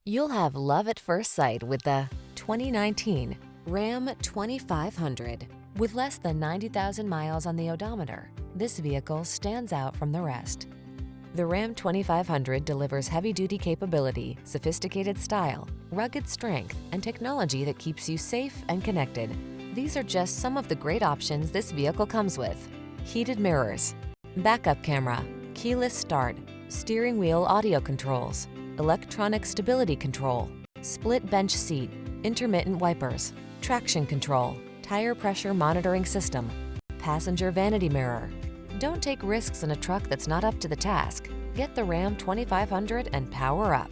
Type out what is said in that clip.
You'll have love at first sight with the 2019 Ram 2500. With less than 90,000 miles on the odometer, this vehicle stands out from the rest. The Ram 2500 delivers heavy-duty capability, sophisticated style, rugged strength, and technology that keeps you safe and connected. These are just some of the great options this vehicle comes with: heated mirrors, backup camera, keyless start, steering wheel audio controls, electronic stability control, split bench seat, intermittent wipers, traction control, tire pressure monitoring system, passenger vanity mirror. Don't take risks in a truck that's not up to the task. Get the Ram 2500 and power up.